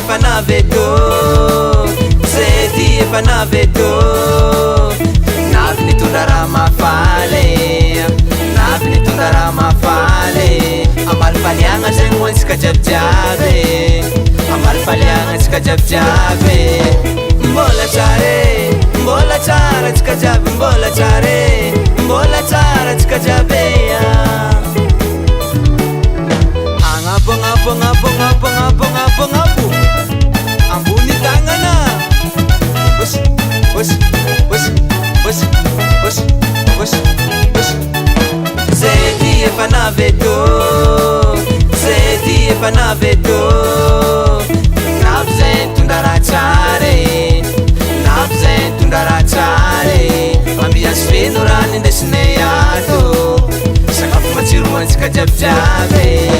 efa naveto, zety efa naveto. Navy nitondra raha mafaly, navy nitondra raha mafaly. Ambalifaliagna zegny moa antsika jiabijiaby, ambalifaliagna antsika jiabijiaby. Mbola tsara, mbola tsara antsika jiaby, mbola tsara, mbola tsara antsika jiaby. Agnapo, agnapo, agnapo, agnapo, agnapo, agnapo, agnapo. Ambony tagnana. Osi, osi, osi, osi, osi, osi, osi. Zety efa naveto, zety efa naveto. Navy zay nitondra raha tsara, navy zay nitondra raha tsara. Ambiance feno raha nindesinay ato, sakafo matsiro antsika jiabijiaby.